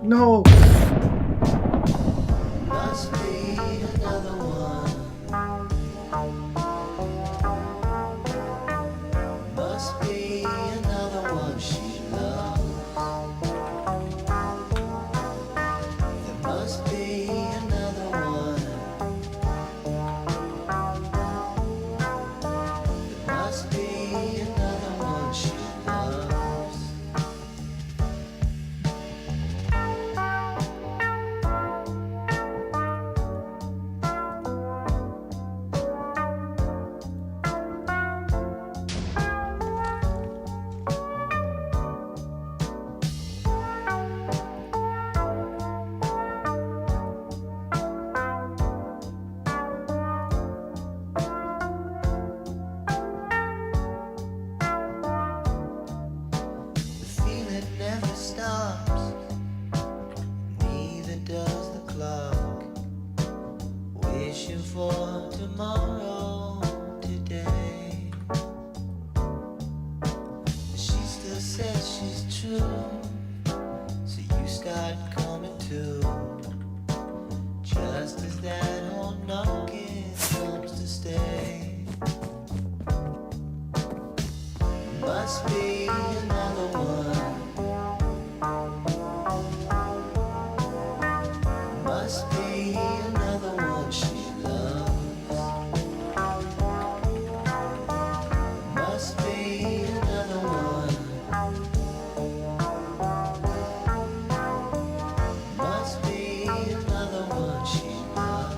No. Must be another one. Must be another one she loves. There must be another one. There must be another one she loves. The feeling never stops, neither does the clock. Wishing for tomorrow today. She still says she's true, so you start coming to. Just as that old knocking comes to stay. Must be another one. Must be another one she loves. Must be another one. Must be another one she loves.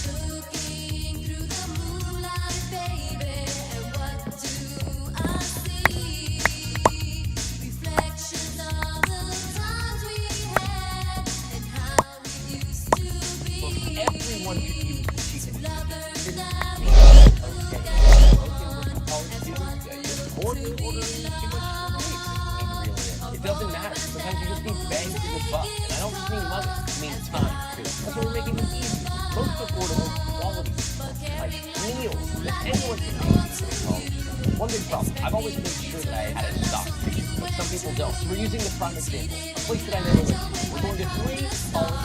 Looking through the moonlight, baby, what do I see? Reflections of the times we had and how we used to be. Everyone could use the cheating. Lovers that we It doesn't matter. Sometimes you just need bang for your buck. And I don't just mean money, I mean time too. That's why we're making it easy. Most affordable quality. Like meals that anyone can make. One big problem, I've always made sure that I had a stock ticket, but some people don't. So we're using the prime example, a place that I never went to. We're going to 3 college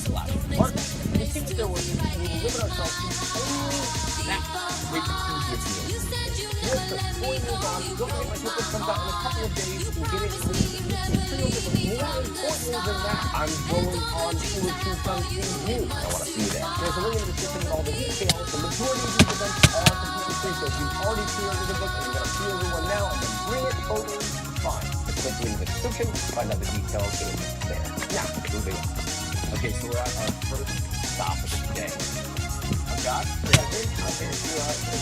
stores/markets to see what they're working, and we will limit ourselves to only that. Wait to see the deal. Yes, the point is on. Don't worry, my ticket comes out in a couple of days. You can get it in the materials, but more importantly than that, I'm going on to something new. I want to see that. There's a link in the description with all the details. The majority of these events are completely free, so if you've already pre-ordered the book and you're going to pre-order one now, then bring it totally fine. Just click the link in the description, find out the details, get it there. Now, moving on. Okay, so we're at our first stop of the day. I've got Kevin out there to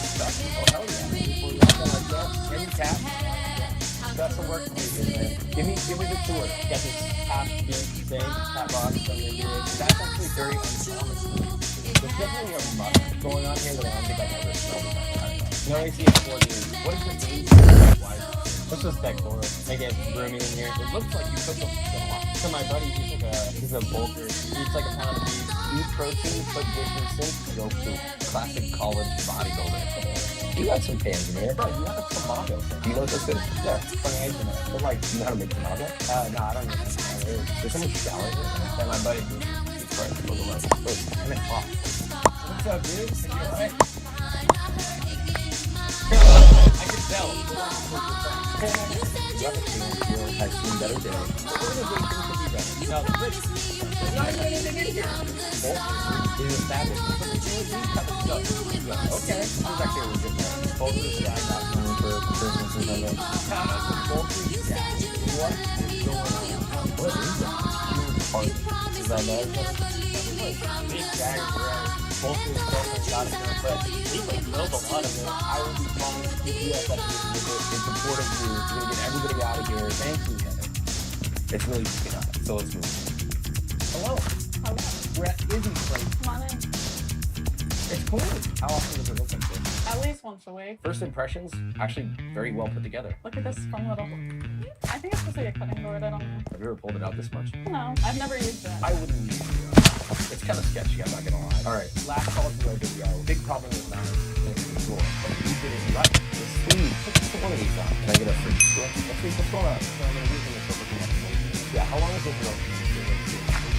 stuff. Oh, hell yeah. Before you have like that, can you tap? Got some work to do here, man. Give me the tour. Got this tap here, thing, tap box on your video. That's actually very uncommon. There's definitely a must going on here that I don't think I've ever smelled in my life. No AC at 40. What is the name? Let's just back forward. Make it roomy in here. It looks like you put some so my buddy, he's a bulker. He eats like a pound of beef protein, but with some go to classic college bodybuilder. You got some pans in here. Bro, you have a tomato. Do you know what this is? Yeah, funny eggs in it. But like, you know how to make tomato? No, I don't know what tomato is. There's so much shallot in it. And my buddy moved to Detroit for the level. So it's kind of hot. What's up, dude? Is you alright? I can tell. You have a feeling you have seen better days. Organization could be better. No, the fridge. There's not even anything in here. Bullshit. It's established. Okay, this is actually a really good one. Poultry Jack got money for Christmas and all that. Poultry Jack. What is going on? What is that? Party. Is that nice? Big Jack, poultry is something got it in the fridge. He like built a lot of it. I will be calling CPS up in support of you. We're gonna get everybody out of here. Thank you, Heather. It's really picking up. So let's move. Hello. Hello. We're at Izzy's place. Come on in. It's cool. How often does it look like this? At least once a week. First impressions, actually very well put together. Look at this fun little. I think it's supposed to be a cutting board. I don't know. Have you ever pulled it out this much? No, I've never used it. I wouldn't use it. It's kind of sketchy, I'm not gonna lie. Alright, last call to our video. Big problem with knives in the floor. But you did it right. The sleeve, put one of these on. Can I get a free score? Let's see what's going on. So I'm gonna use them as a Yeah, how long is it for?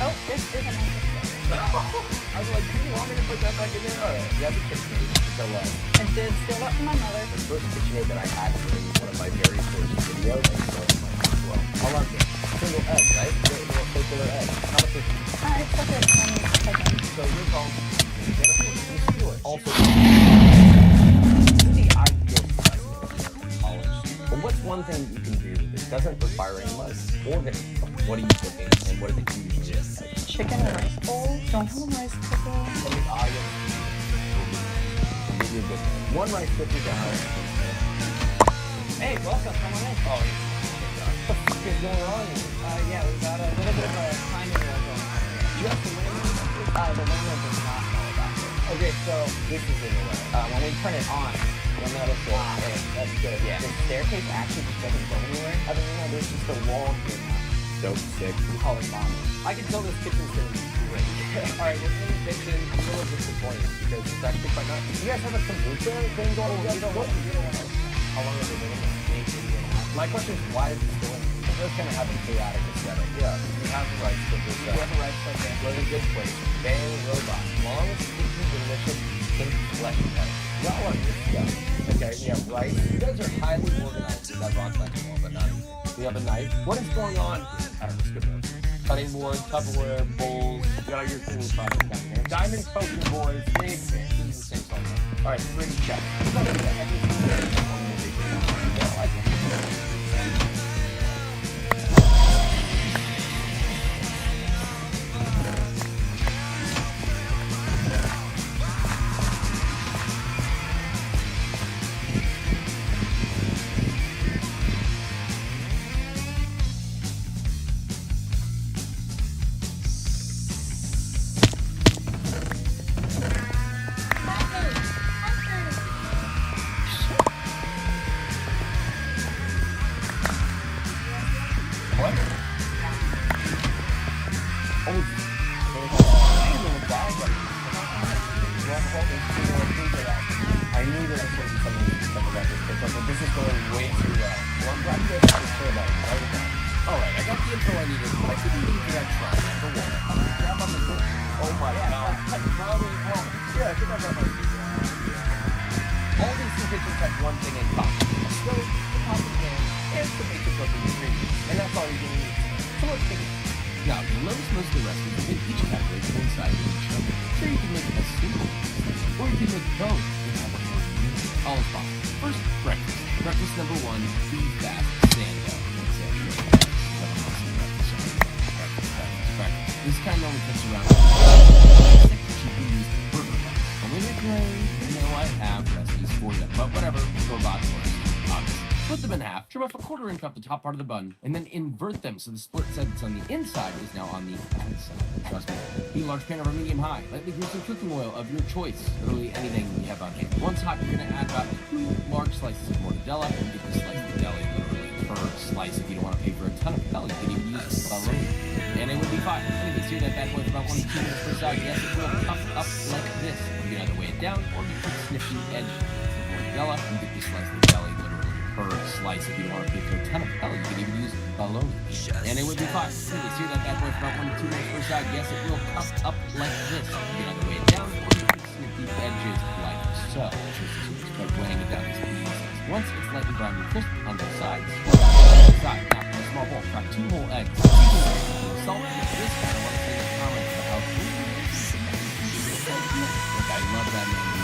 Oh, this is an interesting. I was like, do you want me to put that back in there? Alright, you have the KitchenAid. So I did steal that from my mother. the first KitchenAid that I had was one of my very first videos. I saw it as well. How long is it? Single egg, right? Little circular egg. How much is it? I took it from my cousin. So you're calling also this is the ideal size of college. But what's one thing you can do that doesn't require any money? Organize. What are you cooking and what is it usually is? Chicken and rice bowl. Don't have a rice cooker. From the audience, maybe a good one. One rice cooker down. Hey, welcome. Come on in. Oh, yeah. What the fuck is going on here? Yeah, we got a little bit of a timing war going on. Just the landlord. The landlord does not know about it. Okay, so this is in the way. When we turn it on, you'll notice that That's good. Yeah. the staircase actually just doesn't go anywhere. Other than that, there's just a wall here now. So sick. We call it mom. I can tell this kitchen's gonna be great. Alright, we're in the kitchen. I'm a little disappointed because it's actually quite nice. You guys have a kombucha thing going on? You don't want to. How long have they been in there? My question is, why is it still in there? It does kind of have a chaotic aesthetic. Yeah, we have the rice cooker. We have a rice cooker. We're in a good place. Bang, robot. Long as it's delicious, pink flesh cutter. Y'all are good stuff. Okay, we have rice. You guys are highly organized. That rock like a wall, but not. We have a knife. What is going on? I don't know, skip it. Cutting board, Tupperware, bowls. You got your cool products down here. Diamond poking boys, big fan. This is the same song. All right, fridge check. It's not gonna be that heavy. I like it. What? I knew that I couldn't do something about this, but this is going way too well. Well, I'm glad you guys have to care about it. Write it down. Alright, I got the info I needed, but I couldn't even get that try. For one, grab on the book. Oh my god. Yeah, I think I got my all these two kitchens have one thing in common. A stove, a pot and pan, and some basic cooking ingredients. And that's all you're gonna need. So let's begin. Now, you'll notice most of the recipes within each category coincide with each other. Sure, you can make it as simple, or you can make both and have it more unique. All is possible. First, breakfast. Breakfast number one, be fast, stand up. This kind only takes around 6 you can use burger buns. Only they're gray, you know I have recipes for them, but whatever, store-bought works. Obviously. Split them in half, trim off a quarter inch off the top part of the bun, and then invert them so the split side that's on the inside is now on the outside. Trust me. Heat a large pan over medium-high. Lightly grease some cooking oil of your choice. Literally anything you have on hand. Once hot, you're going to add about 2 large slices of mortadella, and you can slice the deli literally per slice if you don't want to pay for a ton of deli. You can even use a loaf. And it would be fine. Let me sear that bad boy for about 1 to 2 minutes per side. Yes, it will puff up like this. You can either weigh it down, or you can snip the edge. mortadella. You get this slice of belly, literally per slice. If you don't want to pay for a ton of belly, you can even use bologna. And it would be fine. You can sear that bad boy for about 1 to 2 minutes per side. Yes, it will puff up like this. You can either weigh it down or you can snip the edges like so. Start weighing it down as easy. Once it's lightly brown and crisp on both sides, side. Now, in a small bowl, crack 2 whole eggs. Salt with this. I want to say in the comments about how good it is. Look, I love that man.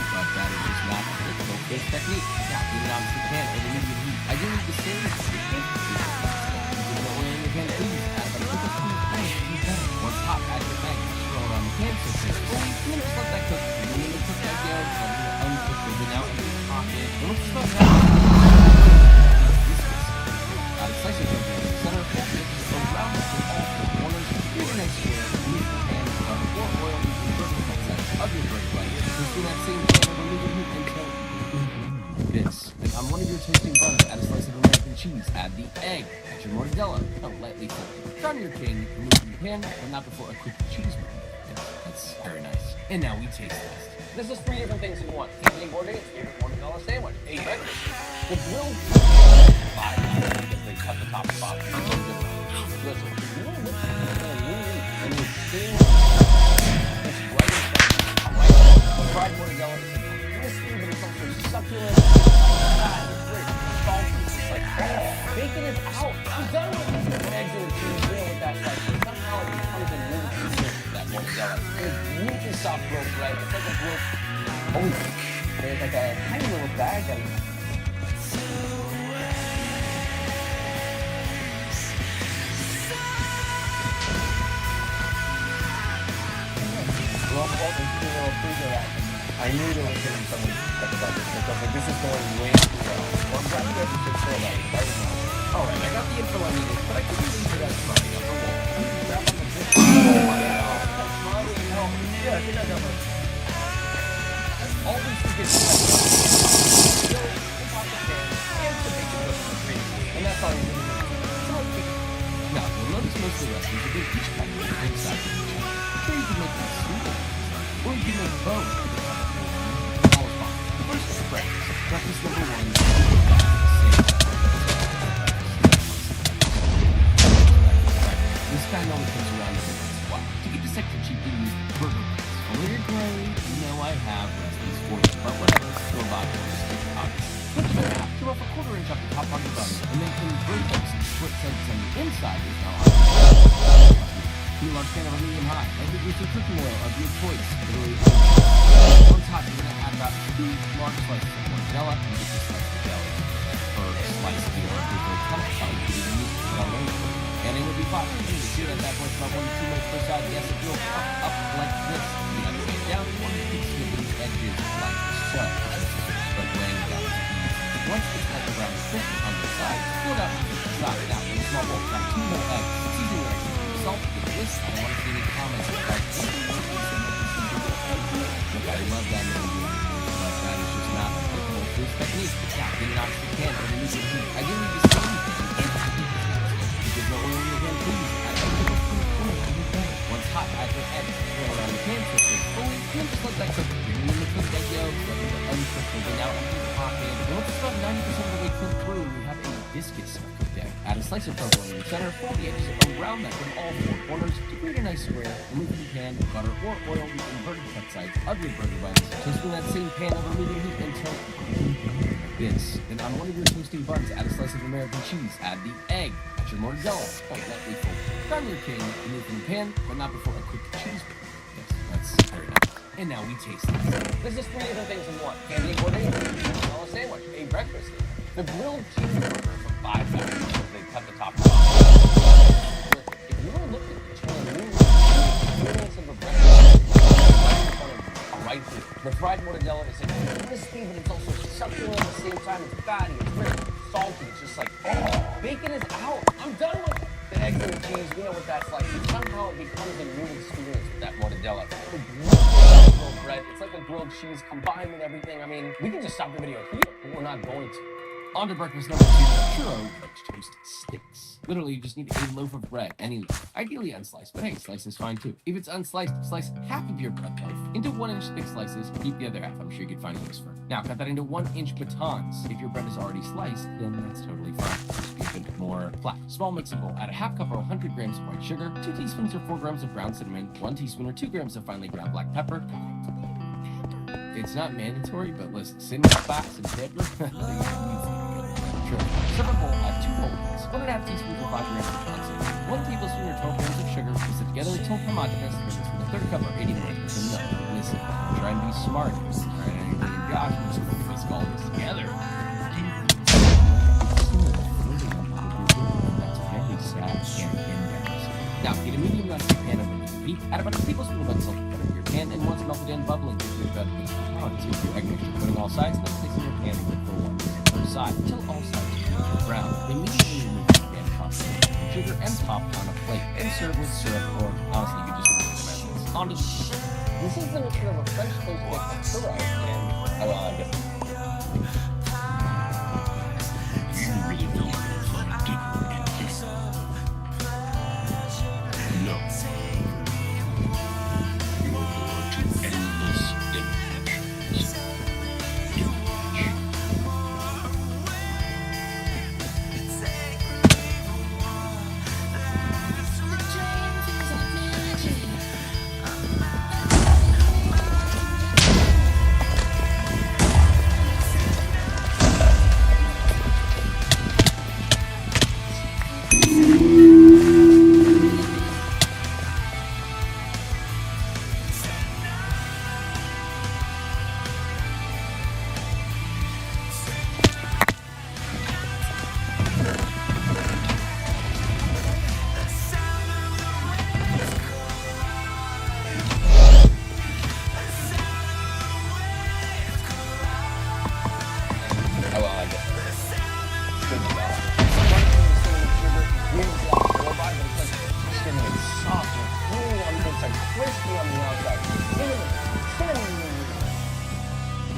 But that is just not the typical fish technique. Now, get it onto the pan over medium heat. I do need the same stick. Give it oil in your pan, please. Add about a tablespoon of once hot, add your egg. Throw it on the pan so it's fully. And then just let that cook. And then you cook that down. And then uncook it. Then out in your pocket. And let's just about that. Add a slice of ginger in the center. Around the all four corners. Give it a nice square. Leave the pan on or oil. You can burn the outside of your bread bite. Just do that same thing over medium heat until this. And on one of your toasting buns, add a slice of American cheese. Add the egg. Add your mortadella. Lightly cook. Crown your king. Remove from the pan, but not before a quick cheese melt. Yes, that's very nice. And now we taste test. This is 3 different things you want. Evening boarding, it's favorite mortadella sandwich. A breakfast. The grilled because they cut the top spot. Listen, you want to look at it and you steam this right in front. Alright? The fried mortadella is crispy, but it's also succulent. It's great. Salty. It's like, oh, bacon is out. I'm done with it. Eggs and cheese, you know what that's like. But somehow it becomes a really good that mortadella. It's really soft grilled bread. It's like a grilled. Oh, there's like a tiny little bag of I knew there was going to be something like about this. I was like, this is going way too well. Well, I'm glad you guys could show that. That was nice. Alright, I got the info I needed, but I couldn't leave it as funny. Upper wall. Grab on the fish. Oh my god. That's funny. No. Yeah, I think I got one. Always forget to cut and that's all you're going to do. Now, you'll notice most of the recipes are each kind of inside the kitchen. Sure, you can make them sweet, or you can make both. First, breakfast. Breakfast number 1. This kind only comes around every once in a while. To get this extra cheap, you use burger buns. Over your grade, you know I have recipes for you, but whatever, go about it. Stick to obvious. Flip them in half to rough a 1/4 inch up the top of the bun, and then convert those split sides on the inside is now on. Be a large fan of a medium high. Lightly greased cooking oil of your choice. Once hot, you're going to add about 2 large slices of mortadella and get this slice of jelly. For a slice of your ton of jelly, you can use it all over. And it would be fine. You can see that point about 1 to 2 minutes per side. Yes, it will puff up like this. You either weigh it down or you can snip the edges like so. But weighing down is easy. Once it's like around the crisp on the side, split up and side. Now, in a small bowl, grab 2 whole eggs. Season your eggs. Salt, get this. I don't want to see any comments about it. Look, I love that movie, but that is just not a typical fish technique. Now, get it out of the can over medium heat. I didn't need the same thing. There's no oil in your pan, please. Add a tablespoon of oil to your pan. Once hot, add your eggs. Throw it on the pan so it's fully. Then just let that cook. You're going to cook that yolk, let it uncook, and then out into the pocket. And once it's about 90% of the way cooked through, you have a discus cooked egg. Add a slice of provolone in the center, fold the edges around that from all 4 corners to create a nice square. Remove from the pan, butter or oil the inverted cut sides of your burger buns. Toasting that same pan over medium heat until this. Then on one of your toasting buns, add a slice of American cheese. Add the egg. Add your mortadella. Lightly fold. Crown your king. Remove from the pan, but not before a quick cheese burger. Yes, that's very nice. And now we taste this. This is 3 different things in one. Candy mortadella, mortadella sandwich, a breakfast. The grilled cheeseburger for $5. They cut the top off. If you want to look at this one, of a breakfast, right here. The fried mortadella is crispy, but it's also succulent at the same time. It's fatty, it's rich, it's salty. It's just like, oh, bacon is out. I'm done with it. The eggs and the cheese, we know what that's like. But somehow it becomes a new experience with that mortadella. The grilled bread, it's like a grilled cheese combined with everything. I mean, we can just stop the video here, but we're not going to. On to breakfast number 2, churro French toast sticks. Literally, you just need a loaf of bread, any loaf. Ideally unsliced, but hey, slice is fine too. If it's unsliced, slice half of your bread loaf into 1-inch thick slices, keep the other half. I'm sure you could find a use for it. Now, cut that into 1-inch batons. If your bread is already sliced, then that's totally fine. Just be a bit more flat. Small mixing bowl. Add a half cup or 100 grams of white sugar, 2 teaspoons or 4 grams of ground cinnamon, 1 teaspoon or 2 grams of finely ground black pepper. It's not mandatory, but listen, cinnamon, spice, and pepper. Serve a bowl, add 2 whole eggs, 1.5 teaspoons or 5 grams of ground cinnamon, 1 tablespoon or 12 grams of sugar, mix it together until homogeneous, mix it with a third cup or 80 milliliters of milk. Listen, try and be smart. Try and anything in Josh, I'm just going to whisk all this together. That's very sad and embarrassing. Now, get a medium non-stick pan over medium heat, add about a tablespoon of unsalted butter to your pan, and once melted and bubbling, give your butter to your egg mixture, putting all sides, then place in your pan and cook for 1 minute per side until all sides are brown. Immediately remove the pan top, sugar and top on a plate, and serve with syrup, or honestly, you could just put it in onto the sugar. This is the mixture of a French toast with a churro and, well, I guess. You really know what I did and this. No. You're going to endless adventures.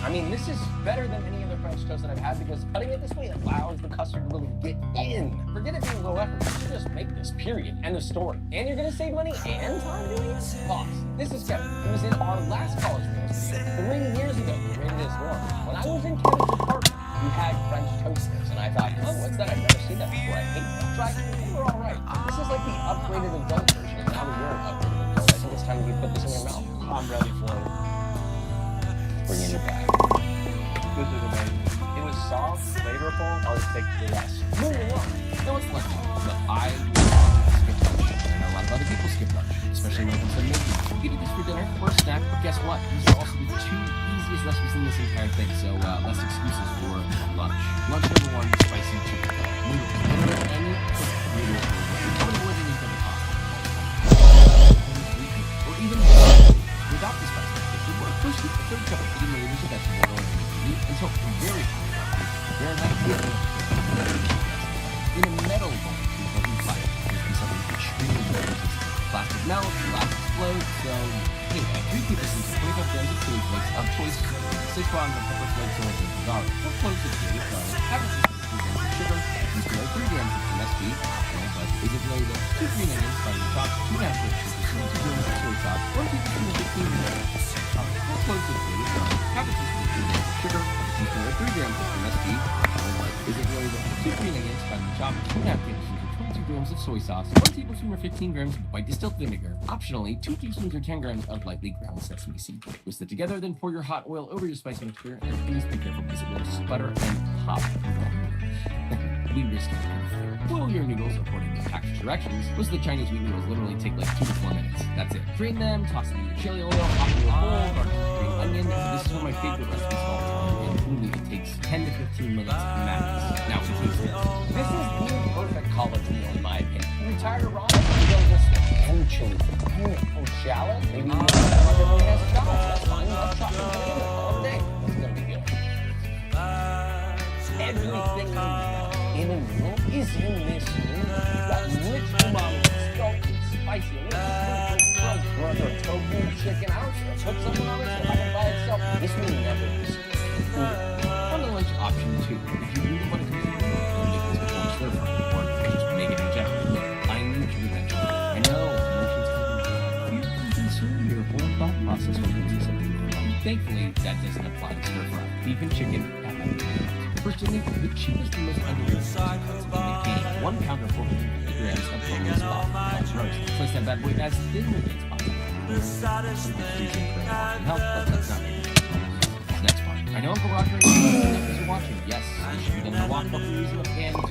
I mean, this is better than any other French toast that I've had because cutting it this way allows the custard to really get in. Forget it being low effort. You should just make this, period. End of story. And you're gonna save money and time doing it? Pause. This is Kevin. It was in our last college meals video 3 years ago. We rated this one. When I was in Kevin's apartment, we had French toasters, and I thought, oh, what's that? I've never seen that before. I hate that. Tried it. They were all right. This is like the upgraded adult version, and now that you're an upgraded adult, I think it's time you put this in your mouth. I'm ready for it. Bringing it back. This is amazing. It was soft, flavorful. I'll just take the rest. Moving on. No, it's lunch, but I skip lunch. I know a lot of other people skip lunch, especially when it comes to making. You can eat this for dinner or a snack, but guess what? These are also the 2 easiest recipes in this entire thing, so less excuses for lunch. Lunch number 1, spicy chicken. Noodles. Any cooked noodles. How many more than you can cost? Or even without the spice. First, a third cup of 80 milliliters of vegetable oil and meat until very hot. Prepare that in a metal bowl to open fire. This is something extremely delicious. Plastic melts, glass explodes, so anyway, 3 tablespoons of 25 grams of chili flakes of choice, 6 grams of pepper flakes or garlic, 4 cloves of grated garlic, half a teaspoon of sugar, 3 grams of MSG, optional, but is it really the 2 green onions, finely chopped, 2 half grams of soy sauce, 1 teaspoon of 15 grams. 4 cloves of grated garlic, half a teaspoon of sugar, a teaspoon or 3 grams of MSG, optional, but is it really the 2 green onions, finely chopped, 2 half tablespoons of 22 grams of soy sauce, 1 tablespoon or 15 grams of white distilled vinegar, optionally 2 teaspoons or 10 grams of lightly ground sesame seed. Whisk it together, then pour your hot oil over your spicy mixture, and please be careful because it will sputter and pop. We risk it. Boil your noodles according to package directions. Most of the Chinese wheat noodles literally take like 2 to 4 minutes. That's it. Drain them, toss it in your chili oil, pop in a bowl, garnish with green onion. This is one of my favorite recipes of all time, and truly it takes 10 to 15 minutes max. Now, to taste it. This is the perfect college meal in my opinion. You're tired of ramen? You go this and chili. Oh, shallot? Maybe you want everyone has shallots. That's fine. Let's chop them in all day. It's gonna be good. Everything in a meal is in this meal. You've got rich umami, salty, spicy, a little crunch, burger, tofu, chicken. I don't care. Put something on it so I can by itself. This will never be on the lunch option too. If you really want to consume it, make this before stir fry or just make it in general. Thankfully, that doesn't apply to stir fry. Beef and chicken, that might be the first thing, the cheapest and most underrated cuts in the game. 1 pound or 450 grams of boneless spot roast. Slice that bad boy as thinly as possible. Help, but that's not really next part. I know Uncle Roger and you're watching. Yes, you should be done to walk up using a pan to make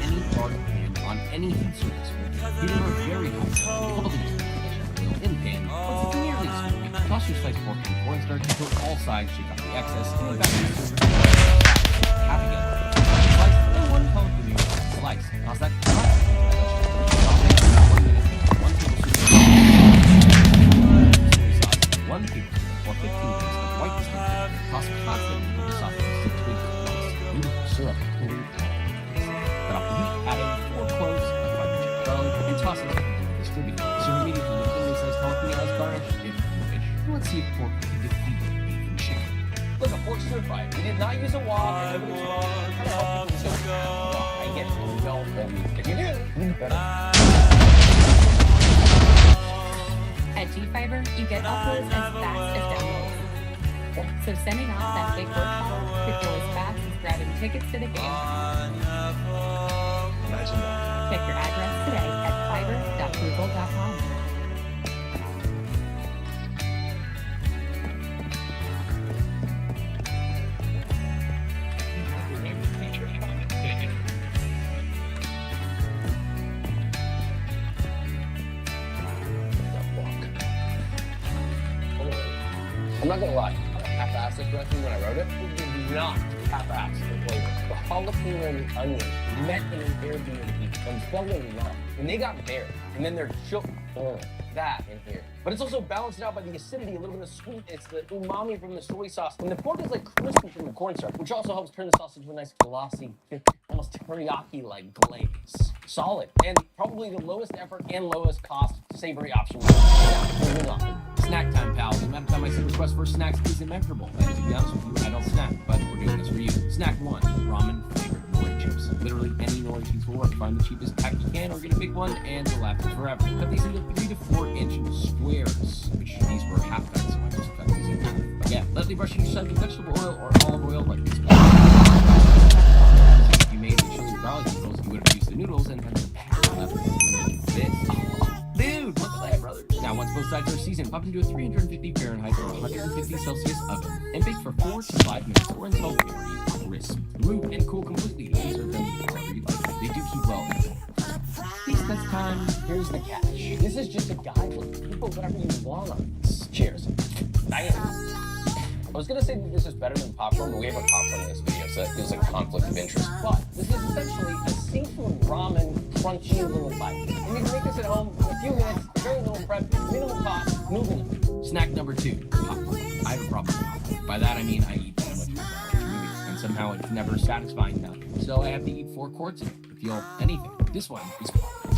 any large pan on any heat surface. Heating are very hot. In pan, but nearly smoky. Toss your sliced pork and cornstarch until all sides shake off the excess and then back to the server. Half again. Slice and 1 pound of meat. Slice. Toss that. 1 tablespoon or 15 grams of white pastry. Toss constantly to soften the tweak once. Beautiful syrup. Cut off the meat, add in 4 cloves of chicken garlic, and toss it distribute. Serve immediately with thinly sliced jalapeno as garnish if you wish. Let's see if pork can defeat beef and chicken. Look, a pork stir fry. We did not use a wok. I get it. Well, if you do, you better. At G-Fiber, you get uploads as fast as downloads. So sending off that big work call could go as fast as grabbing tickets to the game. Imagine that. Check your address today at fiber.google.com. I'm not gonna lie, I half-assed this recipe when I wrote it. It did not half-ass the flavor. The jalapeno and the onions met in an Airbnb and fell in love. And they got there, and then they're choked. That in here. But it's also balanced out by the acidity, a little bit of sweetness, the umami from the soy sauce. And the pork is like crispy from the cornstarch, which also helps turn the sauce into a nice glossy, almost teriyaki-like glaze. Solid, and probably the lowest effort and lowest cost savory option. Moving on. Snack time, pals. The amount of time I see requests for snacks is immeasurable. And to be honest with you, I don't snack, but we're doing this for you. Snack 1, ramen flavored nori chips. Literally any nori cheese will work. Find the cheapest pack you can or get a big one and it'll last forever. Cut these into 3 to 4 inch squares, which these were half cut, so I just cut these in half. But yeah, lightly brush your side with vegetable oil or olive oil like this one. If you made the chili garlic noodles, you would have used the noodles and had the pack left this. Dude, look at that, brother. Now, once both sides are seasoned, pop into a 350 Fahrenheit or 150 Celsius oven and bake for 4 to 5 minutes or until very crisp. Remove and cool completely. These are them wherever you like. They do keep well in a Feast test time. Here's the catch. This is just a guide. Look, you put whatever you want on this. Cheers. I was gonna say that this is better than popcorn, but we have a popcorn in this video, so that feels like a conflict of interest. But this is essentially a seafood ramen crunchy little bite. And you can make this at home in a few minutes, very little prep, minimal cost, moving on. Snack number 2, popcorn. I have a problem with popcorn. By that I mean I eat that much popcorn movies, and somehow it's never satisfying enough. So I have to eat 4 quarts of it to feel anything. This one is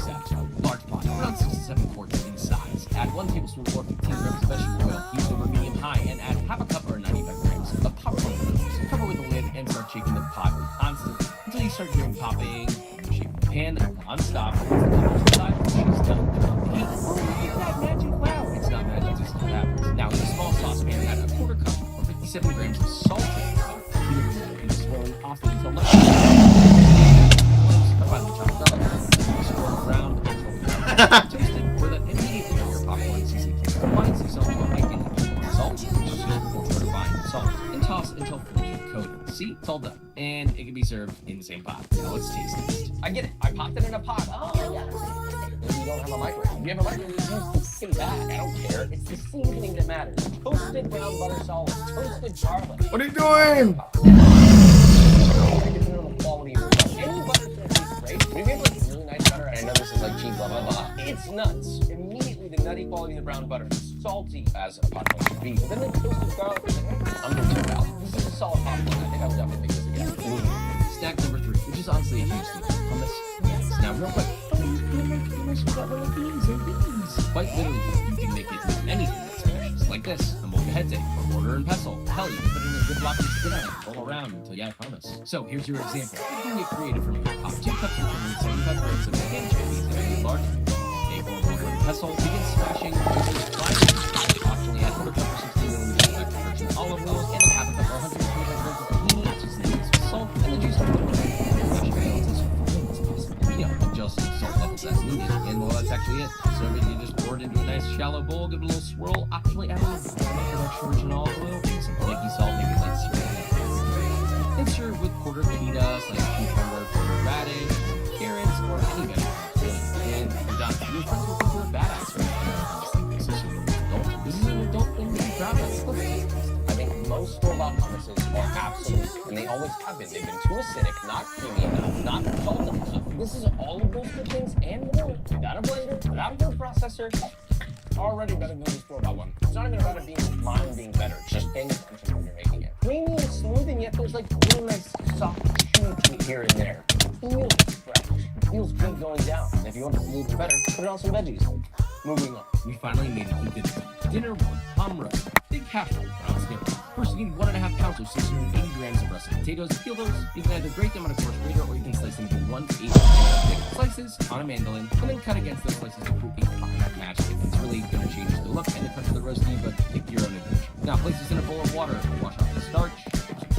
satisfying. Large pot, around 6 to 7 quarts in size. Add 1 tablespoon or 15 grams of vegetable oil, heat over medium-high, and add half a cup or 95 grams of popcorn noodles. Cover with a lid and start shaking the pot constantly until you start hearing popping. Shake the pan non-stop. Once the noodles inside, she's done. Turn the heat. That magic wow. It's not magic, just what happens. Now, in a small saucepan, add a 1/4 cup or 57 grams of salt and swirling off until lunch. By the top swirl around until toasted, pour that immediately on your popcorn seasoning. Combine sea salt with bacon and salt, which is fortified salt, and toss until fully coated. See, it's all done, and it can be served in the same pot. Now let's taste it. I get it. I popped it in a pot. Oh yeah. You don't have a microwave. If you have a microwave, use the same bag. I don't care. It's the seasoning that matters. Toasted brown butter solids, toasted garlic. What are you doing? Quality of any butter can taste great. Maybe it's like really nice butter. I know this is like cheese, blah blah blah. It's nuts. Immediately the nutty quality of the brown butter, salty as a popcorn should be. Then the toasted garlic is like, I'm gonna check out. This is a solid popcorn. I think I would definitely make this again. Snack number 3, which is honestly a huge thing. Hummus. Now, real quick. Quite literally, you can make it with anything that's delicious. Like this, a molcajete, or mortar and pestle. Hell, you can put it in a good block and spin it and roll around until you have hummus. So here's your example. You can get creative from here. Pop 2 cups of chicken, 75 grams of bacon, chickpeas, and a large take more mortar and pestle. Begin smashing, optionally add 1/4 cup shallow bowl, give it a little swirl. Optionally add a little extra virgin olive oil, some flaky salt, maybe like cereal. And serve with quarter pita, sliced cucumber, radish, carrots, or any vegetable. And you're done. Your friends will think you're a badass, right? This is an adult. This is an adult thing to be proud of. I think most store-bought hummuses are absolute, and they always have been. They've been too acidic, not creamy enough, not salty enough. This is all of those good things and more. Without a blender, without a food processor, already better than the store-bought one. It's not even about it being mine being better. It's just paying attention when you're making it. Creamy and smooth, and yet there's like a nice soft chew to it here and there. It feels fresh. It feels good going down. And if you want it to be even better, put it on some veggies. Moving on. We finally made it through dinner one, ham roast, big casserole, brown scale. First, you need 1.5 pounds or 680 grams of russet potatoes. Peel those. You can either grate them on a coarse grater, or you can slice them into 1 to 8 thick slices on a mandolin, and then cut against those slices to create a fine match. It's really going to change the look and the touch of the roasty, but take your own adventure. Now, place this in a bowl of water. Wash off the starch,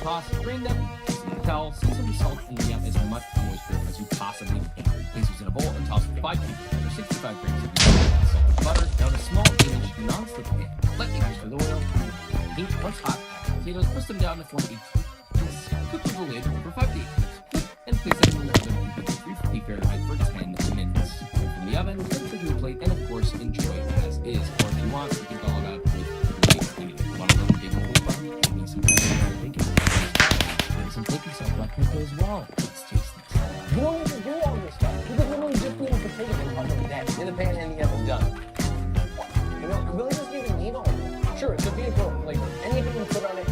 toss, drain them, season the towel, season with salt, and lay out as much moisture as you possibly can. Place this in a bowl and toss 5 teaspoons or 65 grams of salt and butter down a small 8-inch non-stick pan. Lightly grease with oil. Heat once hot. Add potatoes, push them down to form a piece. Cook with the lid for 5 to 8 minutes. Flip and place them in the oven at 350 Fahrenheit for 10 minutes. From the oven, put it to a plate, and of course, enjoy as is. Or if you want, you can all out with one of them big button. Give me some bacon. Maybe some flaky salt, black pepper as well. Let's taste this. You don't need to do all this stuff. You can literally just need a potato and put them in the pan and the oven done. You know, you really just need a needle. Sure, it's a vehicle flavor. Anything you put on it